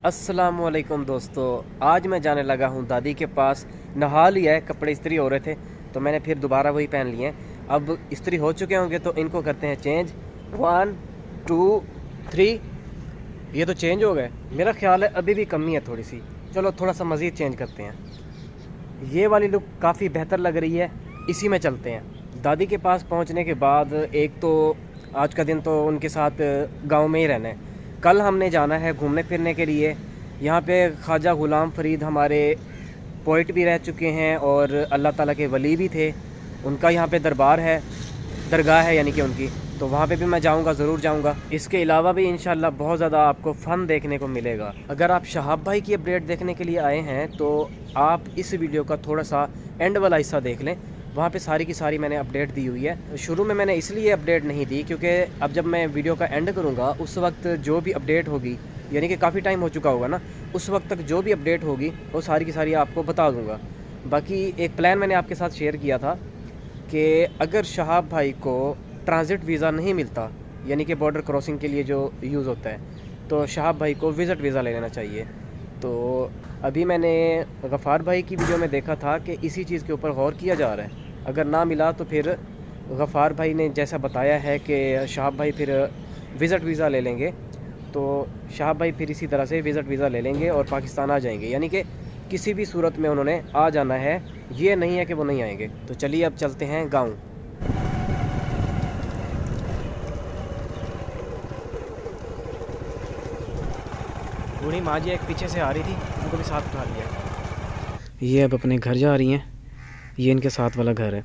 अस्सलामुअलैकुम दोस्तों, आज मैं जाने लगा हूँ दादी के पास। नहा लिया है, कपड़े इस्त्री हो रहे थे तो मैंने फिर दोबारा वही पहन लिए हैं। अब इस्त्री हो चुके होंगे तो इनको करते हैं चेंज। 1 2 3, ये तो चेंज हो गए। मेरा ख्याल है अभी भी कमी है थोड़ी सी, चलो थोड़ा सा मज़ीद चेंज करते हैं। ये वाली लुक काफ़ी बेहतर लग रही है, इसी में चलते हैं। दादी के पास पहुँचने के बाद एक तो आज का दिन तो उनके साथ गाँव में ही रहना है। कल हमने जाना है घूमने फिरने के लिए। यहाँ पे ख्वाजा ग़ुलाम फ़रीद हमारे पोइट भी रह चुके हैं और अल्लाह ताला के वली भी थे। उनका यहाँ पे दरबार है, दरगाह है यानी कि उनकी, तो वहाँ पे भी मैं जाऊँगा, ज़रूर जाऊँगा। इसके अलावा भी इंशाल्लाह बहुत ज़्यादा आपको फ़न देखने को मिलेगा। अगर आप शहाब भाई की अपडेट देखने के लिए आए हैं तो आप इस वीडियो का थोड़ा सा एंड वाला हिस्सा देख लें, वहाँ पे सारी की सारी मैंने अपडेट दी हुई है। शुरू में मैंने इसलिए अपडेट नहीं दी क्योंकि अब जब मैं वीडियो का एंड करूँगा उस वक्त जो भी अपडेट होगी, यानी कि काफ़ी टाइम हो चुका होगा ना, उस वक्त तक जो भी अपडेट होगी वो सारी की सारी आपको बता दूँगा। बाकी एक प्लान मैंने आपके साथ शेयर किया था कि अगर शहाब भाई को ट्रांज़िट वीज़ा नहीं मिलता, यानी कि बॉर्डर क्रॉसिंग के लिए जो यूज़ होता है, तो शहाब भाई को विज़िट वीज़ा ले लेना चाहिए। तो अभी मैंने गफ़ार भाई की वीडियो में देखा था कि इसी चीज़ के ऊपर गौर किया जा रहा है। अगर ना मिला तो फिर गफ़ार भाई ने जैसा बताया है कि शहाब भाई फिर विज़िट वीज़ा ले लेंगे, तो शहाब भाई फिर इसी तरह से विज़िट वीज़ा ले लेंगे और पाकिस्तान आ जाएंगे। यानी कि किसी भी सूरत में उन्होंने आ जाना है, ये नहीं है कि वो नहीं आएंगे। तो चलिए अब चलते हैं गाँव। बूढ़ी माँ जी एक पीछे से आ रही थी, उनको भी साथ उठा लिया। ये अब अपने घर जा रही हैं। ये इनके साथ वाला घर है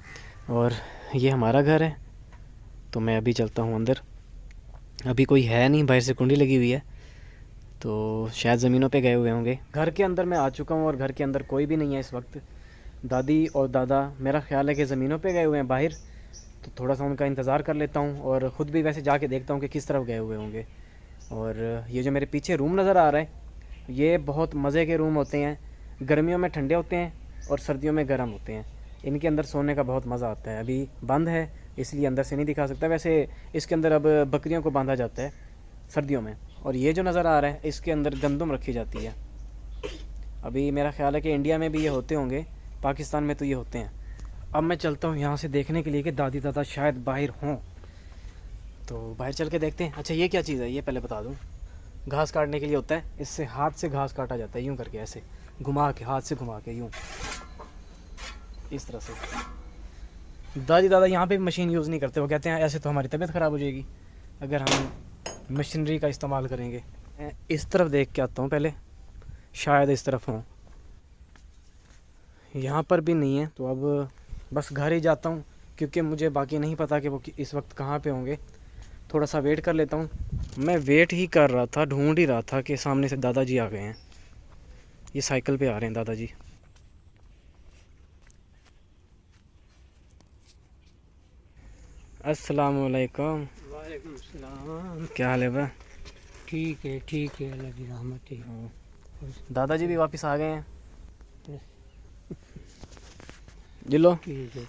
और ये हमारा घर है। तो मैं अभी चलता हूँ अंदर। अभी कोई है नहीं, बाहर से कुंडी लगी हुई है, तो शायद ज़मीनों पे गए हुए होंगे। घर के अंदर मैं आ चुका हूँ और घर के अंदर कोई भी नहीं है इस वक्त। दादी और दादा मेरा ख्याल है कि ज़मीनों पे गए हुए हैं बाहर, तो थोड़ा सा उनका इंतज़ार कर लेता हूँ और ख़ुद भी वैसे जाके देखता हूँ कि किस तरफ गए हुए होंगे। और ये जो मेरे पीछे रूम नज़र आ रहा है, ये बहुत मज़े के रूम होते हैं। गर्मियों में ठंडे होते हैं और सर्दियों में गर्म होते हैं। इनके अंदर सोने का बहुत मज़ा आता है। अभी बंद है इसलिए अंदर से नहीं दिखा सकता। वैसे इसके अंदर अब बकरियों को बांधा जाता है सर्दियों में। और ये जो नज़र आ रहा है इसके अंदर गंदम रखी जाती है। अभी मेरा ख्याल है कि इंडिया में भी ये होते होंगे, पाकिस्तान में तो ये होते हैं। अब मैं चलता हूँ यहाँ से देखने के लिए कि दादी दादा शायद बाहर हों, तो बाहर चल के देखते हैं। अच्छा ये क्या चीज़ है ये पहले बता दूँ। घास काटने के लिए होता है, इससे हाथ से घास काटा जाता है, यूँ करके ऐसे घुमा के, हाथ से घुमा के यूँ इस तरह से। दादी दादा यहाँ पे भी मशीन यूज़ नहीं करते। वो कहते हैं ऐसे तो हमारी तबीयत ख़राब हो जाएगी अगर हम मशीनरी का इस्तेमाल करेंगे। इस तरफ देख के आता हूँ पहले, शायद इस तरफ हों। यहाँ पर भी नहीं है, तो अब बस घर ही जाता हूँ क्योंकि मुझे बाकी नहीं पता कि वो इस वक्त कहाँ पे होंगे। थोड़ा सा वेट कर लेता हूँ। मैं वेट ही कर रहा था, ढूंढ ही रहा था कि सामने से दादाजी आ गए हैं। ये साइकिल पे आ रहे हैं दादाजी। अस्सलाम वालेकुम। वालेकुम सलाम। क्या हाल है बा? ठीक है अल्लाह की रहमत है। दादाजी भी वापस आ गए हैं। जी लो। ठीक है।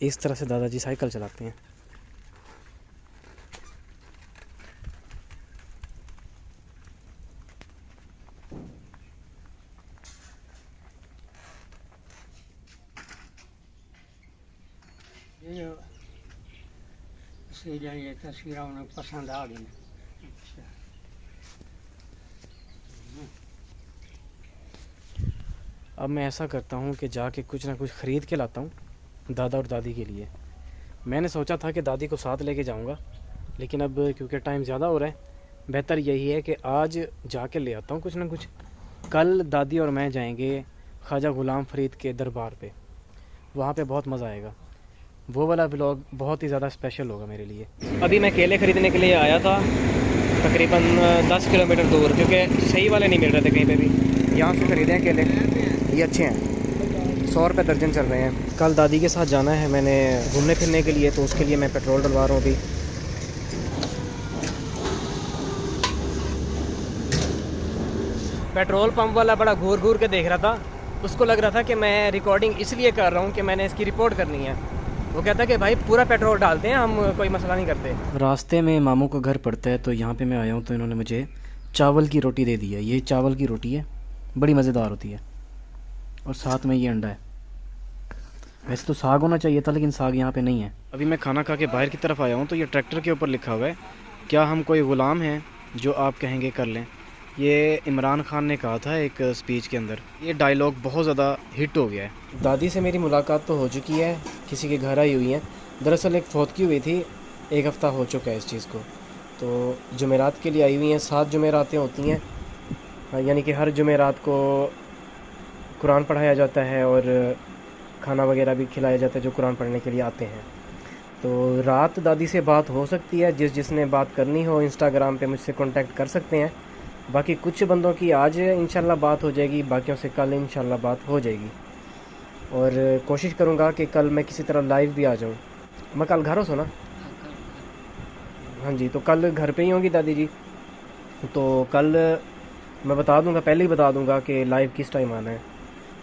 इस तरह से दादाजी साइकिल चलाते हैं। ये तस्वीरें उन्हें पसंद आ गई। अच्छा अब मैं ऐसा करता हूँ कि जाके कुछ ना कुछ ख़रीद के लाता हूँ दादा और दादी के लिए। मैंने सोचा था कि दादी को साथ लेके जाऊँगा, लेकिन अब क्योंकि टाइम ज़्यादा हो रहा है, बेहतर यही है कि आज जाके ले आता हूँ कुछ ना कुछ। कल दादी और मैं जाएंगे ख्वाजा ग़ुलाम फ़रीद के दरबार पे, वहाँ पे बहुत मज़ा आएगा। वो वाला व्लॉग बहुत ही ज़्यादा स्पेशल होगा मेरे लिए। अभी मैं केले ख़रीदने के लिए आया था, तकरीबन 10 किलोमीटर दूर, क्योंकि सही वाले नहीं मिल रहे थे कहीं पे भी। यहाँ से ख़रीदे हैं केले, ये अच्छे हैं, 100 रुपये दर्जन चल रहे हैं। कल दादी के साथ जाना है मैंने घूमने फिरने के लिए, तो उसके लिए मैं पेट्रोल डलवा रहा हूँ अभी। पेट्रोल पंप वाला बड़ा घूर घूर के देख रहा था, उसको लग रहा था कि मैं रिकॉर्डिंग इसलिए कर रहा हूँ कि मैंने इसकी रिपोर्ट करनी है। वो कहता है कि भाई पूरा पेट्रोल डालते हैं, हम कोई मसला नहीं करते। रास्ते में मामू का घर पड़ता है तो यहाँ पे मैं आया हूँ, तो इन्होंने मुझे चावल की रोटी दे दी है। ये चावल की रोटी है, बड़ी मज़ेदार होती है, और साथ में ये अंडा है। वैसे तो साग होना चाहिए था, लेकिन साग यहाँ पे नहीं है। अभी मैं खाना खा के बाहर की तरफ आया हूँ, तो ये ट्रैक्टर के ऊपर लिखा हुआ है, क्या हम कोई ग़ुलाम हैं, जो आप कहेंगे कर लें। ये इमरान खान ने कहा था एक स्पीच के अंदर। ये डायलॉग बहुत ज़्यादा हिट हो गया है। दादी से मेरी मुलाकात तो हो चुकी है, किसी के घर आई हुई है। दरअसल एक फौतगी हुई थी, 1 हफ़्ता हो चुका है इस चीज़ को। तो जुमेरात के लिए आई हुई हैं, 7 जुमेरातें होती हैं, यानी कि हर जुमेरात को कुरान पढ़ाया जाता है और खाना वगैरह भी खिलाया जाता है जो कुरान पढ़ने के लिए आते हैं। तो रात दादी से बात हो सकती है, जिसने बात करनी हो इंस्टाग्राम पे मुझसे कांटेक्ट कर सकते हैं। बाकी कुछ बंदों की आज इंशाल्लाह बात हो जाएगी, बाकियों से कल इंशाल्लाह बात हो जाएगी। और कोशिश करूँगा कि कल मैं किसी तरह लाइव भी आ जाऊँ। मैं कल घर हो ना? हाँ जी, तो कल घर पे ही होंगी दादी जी। तो कल मैं बता दूंगा, पहले ही बता दूंगा कि लाइव किस टाइम आना है।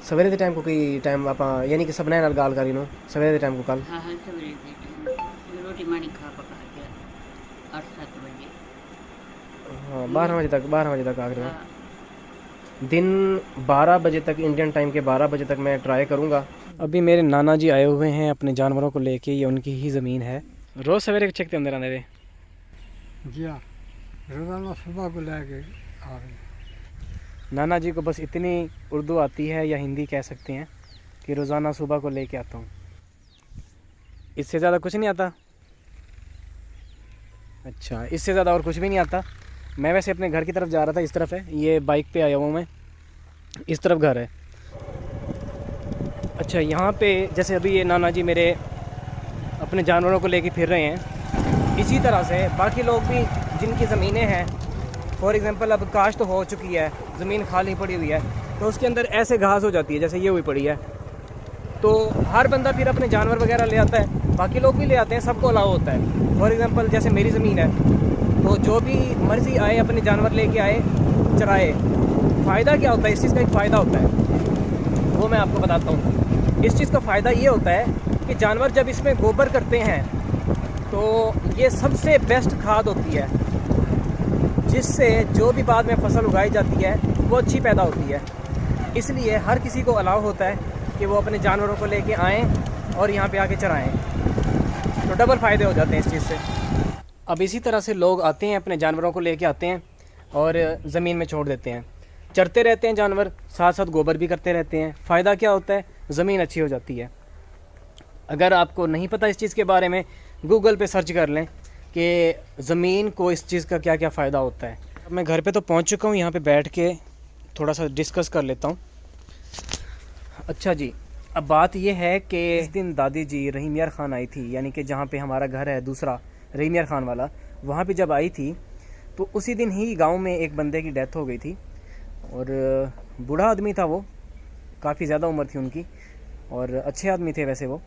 सवेरे के टाइम को कोई टाइम आप यानी कि सब नाल गाल करी नो सवेरे के टाइम को कल। हाँ सवेरे के टाइम रोटी पानी खा पका के 8-7 बजे। हाँ 12 बजे तक आखिर में दिन 12 बजे तक, इंडियन टाइम के 12 बजे तक मैं ट्राई करूँगा। अभी मेरे नाना जी आए हुए हैं अपने जानवरों को लेके, ये उनकी ही ज़मीन है। रोज़ सवेरे चेकते अंदर आने जी हाँ, रोज़ाना सुबह को लेके आ रहे हैं। नाना जी को बस इतनी उर्दू आती है या हिंदी कह सकते हैं कि रोज़ाना सुबह को लेके आता हूँ, इससे ज़्यादा कुछ नहीं आता। अच्छा, इससे ज़्यादा और कुछ भी नहीं आता। मैं वैसे अपने घर की तरफ जा रहा था, इस तरफ है, ये बाइक पे आया हूँ मैं, इस तरफ घर है। अच्छा, यहाँ पे जैसे अभी ये नाना जी मेरे अपने जानवरों को लेके फिर रहे हैं, इसी तरह से बाकी लोग भी जिनकी ज़मीनें हैं, फॉर एग्ज़ाम्पल अब काश्त तो हो चुकी है, ज़मीन खाली पड़ी हुई है, तो उसके अंदर ऐसे घास हो जाती है जैसे ये हुई पड़ी है, तो हर बंदा फिर अपने जानवर वगैरह ले आता है, बाकी लोग भी ले आते हैं, सबको अलाउ होता है। फॉर एग्ज़ाम्पल जैसे मेरी ज़मीन है, तो जो भी मर्ज़ी आए अपने जानवर लेके आए, चराए। फ़ायदा क्या होता है, इस चीज़ का एक फ़ायदा होता है, वो मैं आपको बताता हूँ। इस चीज़ का फ़ायदा ये होता है कि जानवर जब इसमें गोबर करते हैं तो ये सबसे बेस्ट खाद होती है, जिससे जो भी बाद में फसल उगाई जाती है वो अच्छी पैदा होती है। इसलिए हर किसी को अलाउ होता है कि वो अपने जानवरों को लेके आएँ और यहाँ पे आके चराएँ, तो डबल फ़ायदे हो जाते हैं इस चीज़ से। अब इसी तरह से लोग आते हैं, अपने जानवरों को लेके आते हैं और ज़मीन में छोड़ देते हैं, चरते रहते हैं जानवर, साथ साथ गोबर भी करते रहते हैं। फ़ायदा क्या होता है, ज़मीन अच्छी हो जाती है। अगर आपको नहीं पता इस चीज़ के बारे में, गूगल पे सर्च कर लें कि ज़मीन को इस चीज़ का क्या क्या फ़ायदा होता है। अब मैं घर पे तो पहुंच चुका हूं, यहाँ पे बैठ के थोड़ा सा डिस्कस कर लेता हूं। अच्छा जी, अब बात यह है कि इस दिन दादी जी रहीम यार ख़ान आई थी, यानी कि जहाँ पे हमारा घर है दूसरा रहीम यार ख़ान वाला, वहाँ पे जब आई थी तो उसी दिन ही गाँव में एक बंदे की डेथ हो गई थी, और बूढ़ा आदमी था वो, काफ़ी ज़्यादा उम्र थी उनकी, और अच्छे आदमी थे वैसे वो।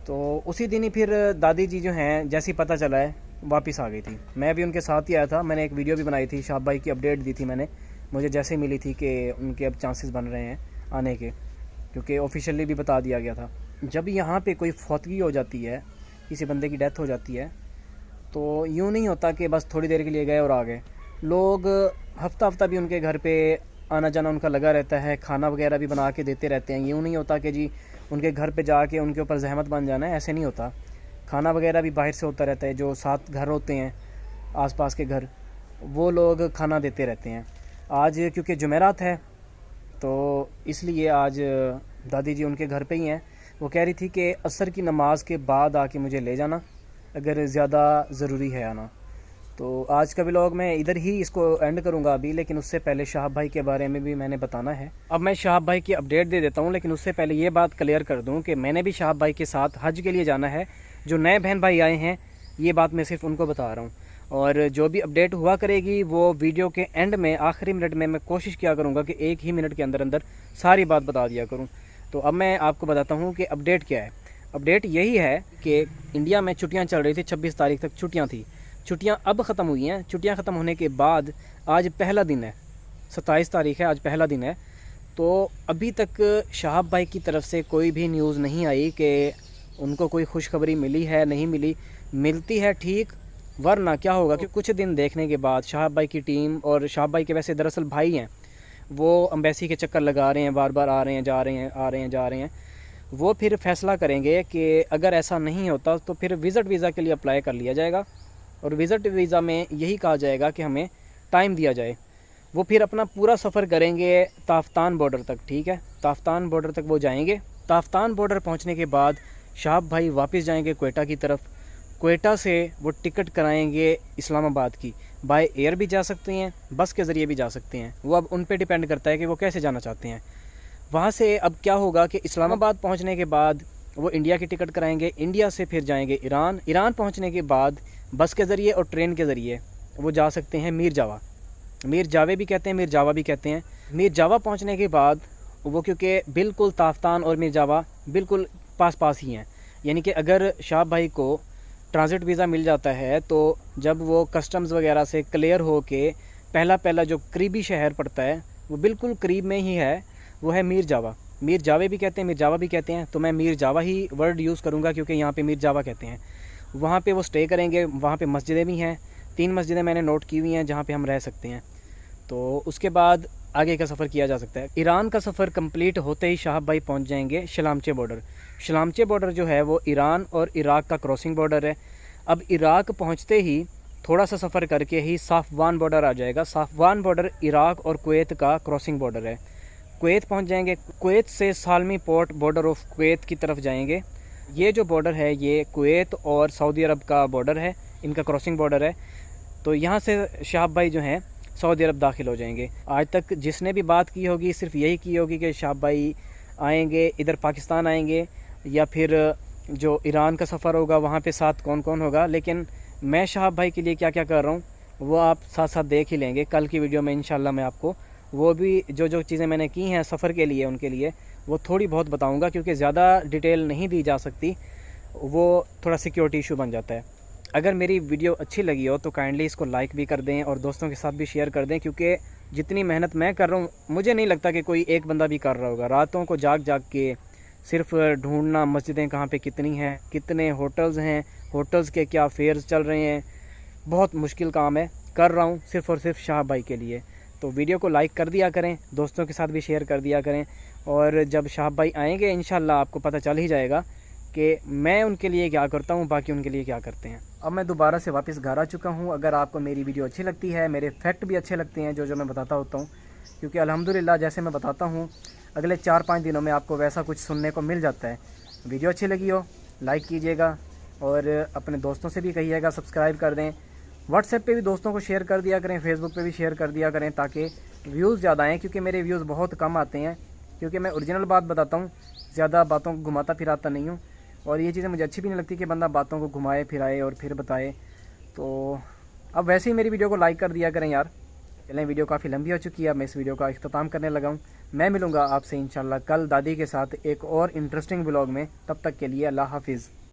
तो उसी दिन ही फिर दादी जी जो हैं, जैसे ही पता चला है वापस आ गई थी। मैं भी उनके साथ ही आया था, मैंने एक वीडियो भी बनाई थी, शाह भाई की अपडेट दी थी मैंने, मुझे जैसे मिली थी कि उनके अब चांसेस बन रहे हैं आने के, क्योंकि ऑफिशियली भी बता दिया गया था। जब यहाँ पे कोई फौतगी हो जाती है, किसी बंदे की डेथ हो जाती है, तो यूँ नहीं होता कि बस थोड़ी देर के लिए गए और आ गए। लोग हफ्ता भी उनके घर पे आना जाना उनका लगा रहता है, खाना वगैरह भी बना के देते रहते हैं। यूँ नहीं होता कि जी उनके घर पे जाके उनके ऊपर जहमत बन जाना है, ऐसे नहीं होता। खाना वगैरह भी बाहर से होता रहता है, जो साथ घर होते हैं आसपास के घर, वो लोग खाना देते रहते हैं। आज क्योंकि जुमेरात है तो इसलिए आज दादी जी उनके घर पे ही हैं। वो कह रही थी कि असर की नमाज़ के बाद आके मुझे ले जाना अगर ज़्यादा ज़रूरी है आना। तो आज का व्लॉग मैं इधर ही इसको एंड करूंगा अभी, लेकिन उससे पहले शाह भाई के बारे में भी मैंने बताना है। अब मैं शाह भाई की अपडेट दे देता हूं, लेकिन उससे पहले ये बात क्लियर कर दूं कि मैंने भी शाह भाई के साथ हज के लिए जाना है। जो नए बहन भाई आए हैं, ये बात मैं सिर्फ उनको बता रहा हूँ, और जो भी अपडेट हुआ करेगी वो वीडियो के एंड में, आखिरी मिनट में मैं कोशिश किया करूँगा कि 1 ही मिनट के अंदर अंदर सारी बात बता दिया करूँ। तो अब मैं आपको बताता हूँ कि अपडेट क्या है। अपडेट यही है कि इंडिया में छुट्टियाँ चल रही थी, 26 तारीख तक छुट्टियाँ थी। छुट्टियां अब ख़त्म हुई हैं। छुट्टियां ख़त्म होने के बाद आज पहला दिन है, 27 तारीख है, आज पहला दिन है। तो अभी तक शाह भाई की तरफ से कोई भी न्यूज़ नहीं आई कि उनको कोई खुशखबरी मिली है नहीं मिली, मिलती है ठीक, वरना क्या होगा कि कुछ दिन देखने के बाद शाहब भाई की टीम, और शाहब भाई के वैसे दरअसल भाई हैं, वो अम्बेसी के चक्कर लगा रहे हैं, बार बार आ रहे हैं जा रहे हैं, आ रहे हैं जा रहे हैं, वो फिर फैसला करेंगे कि अगर ऐसा नहीं होता तो फिर विज़िट वीज़ा के लिए अप्लाई कर लिया जाएगा, और विज़िट वीज़ा में यही कहा जाएगा कि हमें टाइम दिया जाए। वो फिर अपना पूरा सफ़र करेंगे ताफ्तान बॉर्डर तक, ठीक है, ताफ्तान बॉर्डर तक वो जाएंगे। ताफ्तान बॉर्डर पहुंचने के बाद शाहब भाई वापस जाएंगे कोयटा की तरफ। कोयटा से वो टिकट कराएंगे इस्लामाबाद की, बाय एयर भी जा सकते हैं, बस के ज़रिए भी जा सकते हैं, वो अब उन पे डिपेंड करता है कि वो कैसे जाना चाहते हैं। वहाँ से अब क्या होगा कि इस्लामाबाद पहुँचने के बाद वो इंडिया की टिकट कराएंगे, इंडिया से फिर जाएंगे ईरान, ईरान पहुँचने के बाद बस के ज़रिए और ट्रेन के ज़रिए वो जा सकते हैं मीर जावा, मीर जावे भी कहते हैं, मीर जावा भी कहते हैं। मीर जावा पहुंचने के बाद वो, क्योंकि बिल्कुल ताफ्तान और मीर जावा बिल्कुल पास पास ही हैं, यानी कि अगर शाहब भाई को ट्रांजिट वीज़ा मिल जाता है तो जब वो कस्टम्स वगैरह से क्लियर हो के पहला जो करीबी शहर पड़ता है वो बिल्कुल करीब में ही है, वो है मीर जावा। मीर जावे भी कहते हैं, मीर जावा भी कहते हैं, तो मैं मीर जावा ही वर्ड यूज़ करूँगा क्योंकि यहाँ पे मीर जावा कहते हैं। वहाँ पे वो स्टे करेंगे, वहाँ पे मस्जिदें भी हैं, 3 मस्जिदें मैंने नोट की हुई हैं जहाँ पे हम रह सकते हैं। तो उसके बाद आगे का सफ़र किया जा सकता है। ईरान का सफ़र कंप्लीट होते ही शाहब भाई पहुँच जाएंगे शलामचे बॉर्डर। शलामचे बॉर्डर जो है वो ईरान और इराक़ का क्रॉसिंग बॉर्डर है। अब इराक़ पहुँचते ही थोड़ा सा सफ़र करके ही साफ़वान बॉर्डर आ जाएगा। साफ़वान बॉर्डर इराक़ और कुवैत का क्रॉसिंग बॉर्डर है। कुवैत पहुँच जाएंगे, कुवैत से Salmi port border of Kuwait की तरफ जाएंगे। ये जो बॉर्डर है ये कुवैत और सऊदी अरब का बॉर्डर है, इनका क्रॉसिंग बॉर्डर है। तो यहाँ से शाहब भाई जो हैं सऊदी अरब दाखिल हो जाएंगे। आज तक जिसने भी बात की होगी सिर्फ यही की होगी कि शाहब भाई आएंगे, इधर पाकिस्तान आएंगे, या फिर जो ईरान का सफ़र होगा वहाँ पे साथ कौन कौन होगा। लेकिन मैं शाहब भाई के लिए क्या क्या कर रहा हूँ वो आप साथ साथ देख ही लेंगे। कल की वीडियो में इंशाल्लाह मैं आपको वो भी जो चीज़ें मैंने की हैं सफ़र के लिए उनके लिए वो थोड़ी बहुत बताऊँगा, क्योंकि ज़्यादा डिटेल नहीं दी जा सकती, वो थोड़ा सिक्योरिटी इशू बन जाता है। अगर मेरी वीडियो अच्छी लगी हो तो काइंडली इसको लाइक भी कर दें और दोस्तों के साथ भी शेयर कर दें, क्योंकि जितनी मेहनत मैं कर रहा हूँ मुझे नहीं लगता कि कोई एक बंदा भी कर रहा होगा। रातों को जाग जाग के सिर्फ ढूंढना मस्जिदें कहाँ पे कितनी हैं, कितने होटल्स हैं, होटल्स के क्या फेयर्स चल रहे हैं, बहुत मुश्किल काम है, कर रहा हूँ सिर्फ़ और सिर्फ शाहब भाई के लिए। तो वीडियो को लाइक कर दिया करें, दोस्तों के साथ भी शेयर कर दिया करें, और जब शाहब भाई आएंगे इंशाल्लाह आपको पता चल ही जाएगा कि मैं उनके लिए क्या करता हूँ, बाकी उनके लिए क्या करते हैं। अब मैं दोबारा से वापस घर आ चुका हूँ। अगर आपको मेरी वीडियो अच्छी लगती है, मेरे फैक्ट भी अच्छे लगते हैं जो मैं बताता होता हूँ, क्योंकि अल्हम्दुलिल्लाह जैसे मैं बताता हूँ अगले 4-5 दिनों में आपको वैसा कुछ सुनने को मिल जाता है। वीडियो अच्छी लगी हो लाइक कीजिएगा और अपने दोस्तों से भी कहिएगा सब्सक्राइब कर दें। व्हाट्सएप पे भी दोस्तों को शेयर कर दिया करें, फेसबुक पे भी शेयर कर दिया करें, ताकि व्यूज़ ज़्यादा आएँ, क्योंकि मेरे व्यूज़ बहुत कम आते हैं, क्योंकि मैं ओरिजिनल बात बताता हूँ, ज़्यादा बातों को घुमाता फिराता नहीं हूँ। और ये चीज़ें मुझे अच्छी भी नहीं लगती कि बंदा बातों को घुमाए फिराए और फिर बताए। तो अब वैसे ही मेरी वीडियो को लाइक कर दिया करें यार। चलें, वीडियो काफ़ी लंबी हो चुकी है, अब मैं इस वीडियो का इख्तिताम करने लगा हूँ। मैं मिलूँगा आपसे इंशाल्लाह कल दादी के साथ एक और इंटरेस्टिंग व्लॉग में। तब तक के लिए अल्लाह हाफिज़।